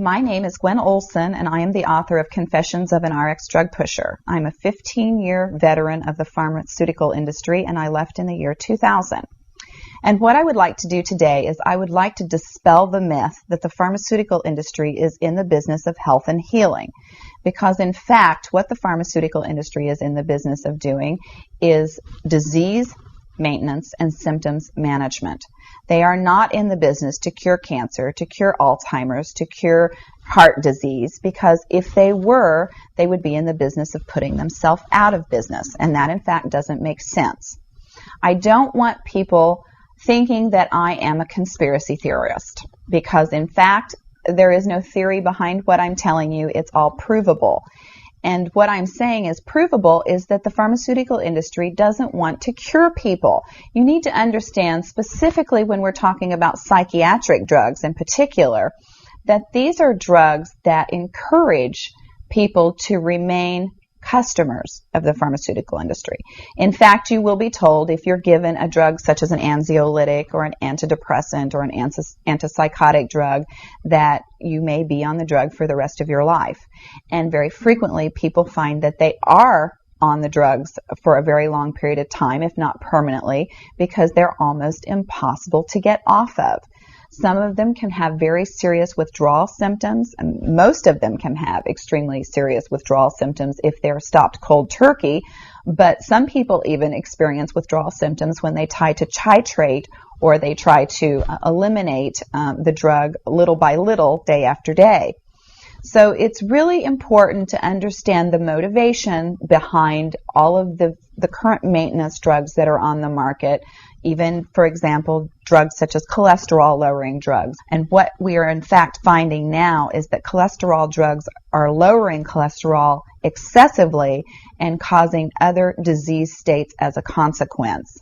My name is Gwen Olson, and I am the author of Confessions of an RX Drug Pusher. I'm a 15-year veteran of the pharmaceutical industry, and I left in the year 2000. And what I would like to do today is I would like to dispel the myth that the pharmaceutical industry is in the business of health and healing. Because in fact, what the pharmaceutical industry is in the business of doing is disease maintenance and symptoms management. They are not in the business to cure cancer, to cure Alzheimer's, to cure heart disease, because if they were, they would be in the business of putting themselves out of business, and that in fact doesn't make sense. I don't want people thinking that I am a conspiracy theorist, because in fact there is no theory behind what I'm telling you. It's all provable. And what I'm saying is provable is that the pharmaceutical industry doesn't want to cure people. You need to understand, specifically when we're talking about psychiatric drugs in particular, that these are drugs that encourage people to remain customers of the pharmaceutical industry. In fact, you will be told if you're given a drug such as an anxiolytic or an antidepressant or an antipsychotic drug that you may be on the drug for the rest of your life. And very frequently people find that they are on the drugs for a very long period of time, if not permanently, because they're almost impossible to get off of. Some of them can have very serious withdrawal symptoms, and most of them can have extremely serious withdrawal symptoms if they're stopped cold turkey, but some people even experience withdrawal symptoms when they try to titrate or they try to eliminate the drug little by little, day after day. So it's really important to understand the motivation behind all of the current maintenance drugs that are on the market, even, for example, drugs such as cholesterol-lowering drugs. And what we are in fact finding now is that cholesterol drugs are lowering cholesterol excessively and causing other disease states as a consequence.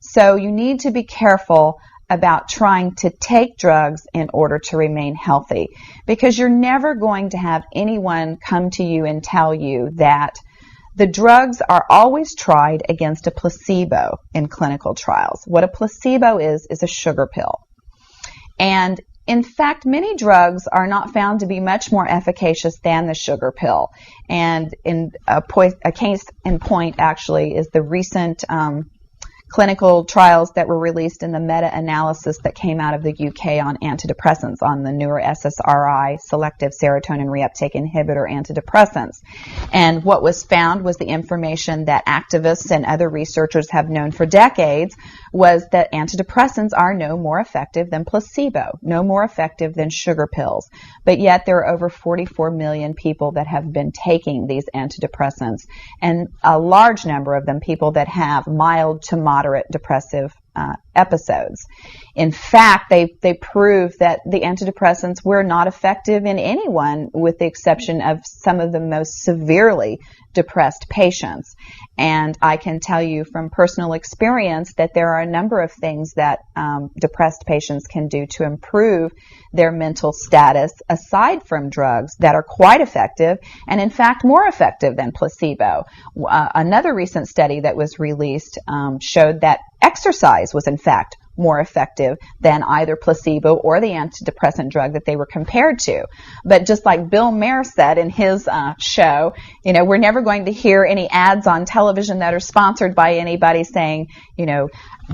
So you need to be careful about trying to take drugs in order to remain healthy, because you're never going to have anyone come to you and tell you that the drugs are always tried against a placebo in clinical trials. What a placebo is a sugar pill. And in fact, many drugs are not found to be much more efficacious than the sugar pill. And in a case in point actually is the recent clinical trials that were released in the meta-analysis that came out of the UK on antidepressants, on the newer SSRI, selective serotonin reuptake inhibitor antidepressants. And what was found was the information that activists and other researchers have known for decades, was that antidepressants are no more effective than placebo, no more effective than sugar pills. But yet there are over 44 million people that have been taking these antidepressants, and a large number of them people that have mild to moderate depressive episodes. In fact, they prove that the antidepressants were not effective in anyone, with the exception of some of the most severely depressed patients. And I can tell you from personal experience that there are a number of things that depressed patients can do to improve their mental status aside from drugs that are quite effective, and in fact more effective than placebo. Another recent study that was released showed that exercise was in fact more effective than either placebo or the antidepressant drug that they were compared to. But just like Bill Maher said in his show, you know, we're never going to hear any ads on television that are sponsored by anybody saying, you know,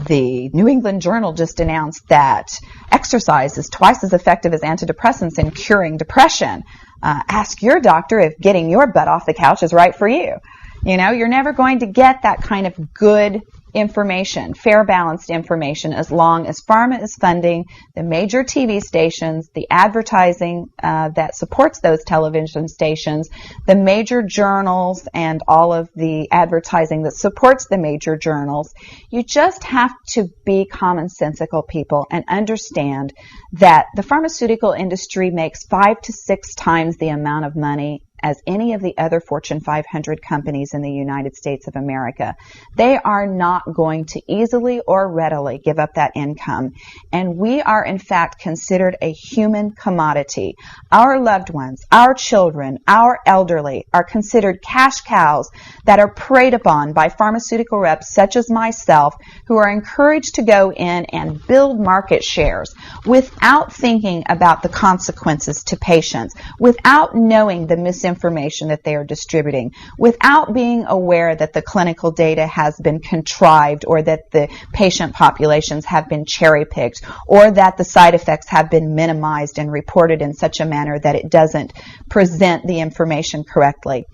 the New England Journal just announced that exercise is twice as effective as antidepressants in curing depression. Ask your doctor if getting your butt off the couch is right for you. You know, you're never going to get that kind of good information, fair, balanced information, as long as pharma is funding the major TV stations, the advertising that supports those television stations, the major journals, and all of the advertising that supports the major journals. You just have to be commonsensical people and understand that the pharmaceutical industry makes 5 to 6 times the amount of money as any of the other Fortune 500 companies in the United States of America. They are not going to easily or readily give up that income. And we are, in fact, considered a human commodity. Our loved ones, our children, our elderly are considered cash cows that are preyed upon by pharmaceutical reps such as myself, who are encouraged to go in and build market shares without thinking about the consequences to patients, without knowing the misinformation that they are distributing, without being aware that the clinical data has been contrived, or that the patient populations have been cherry-picked, or that the side effects have been minimized and reported in such a manner that it doesn't present the information correctly.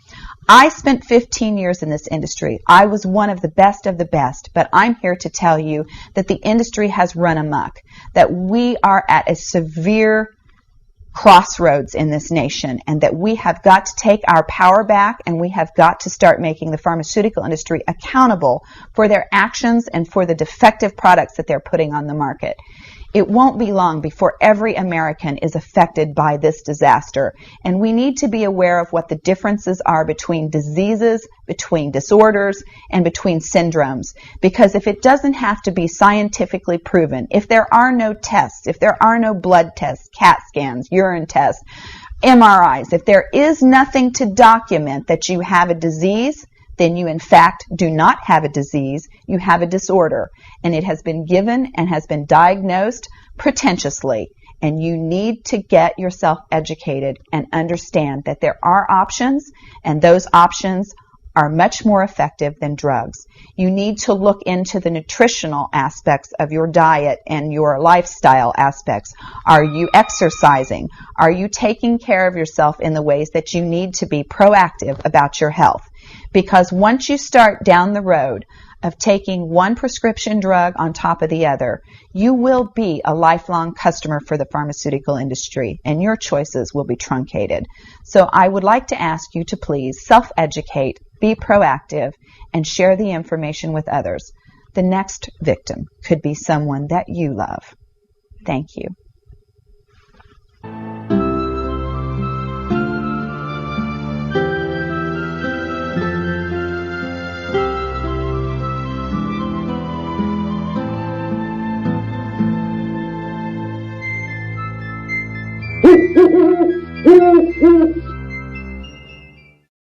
I spent 15 years in this industry. I was one of the best, but I'm here to tell you that the industry has run amok, that we are at a severe crossroads in this nation, and that we have got to take our power back, and we have got to start making the pharmaceutical industry accountable for their actions and for the defective products that they're putting on the market. It won't be long before every American is affected by this disaster, and we need to be aware of what the differences are between diseases, between disorders, and between syndromes. Because if it doesn't have to be scientifically proven, if there are no tests, if there are no blood tests, CAT scans, urine tests, MRIs, if there is nothing to document that you have a disease, then you in fact do not have a disease, you have a disorder. And it has been given and has been diagnosed pretentiously. And you need to get yourself educated and understand that there are options, and those options are much more effective than drugs. You need to look into the nutritional aspects of your diet and your lifestyle aspects. Are you exercising? Are you taking care of yourself in the ways that you need to be proactive about your health? Because once you start down the road of taking one prescription drug on top of the other, you will be a lifelong customer for the pharmaceutical industry, and your choices will be truncated. So I would like to ask you to please self-educate, be proactive, and share the information with others. The next victim could be someone that you love. Thank you.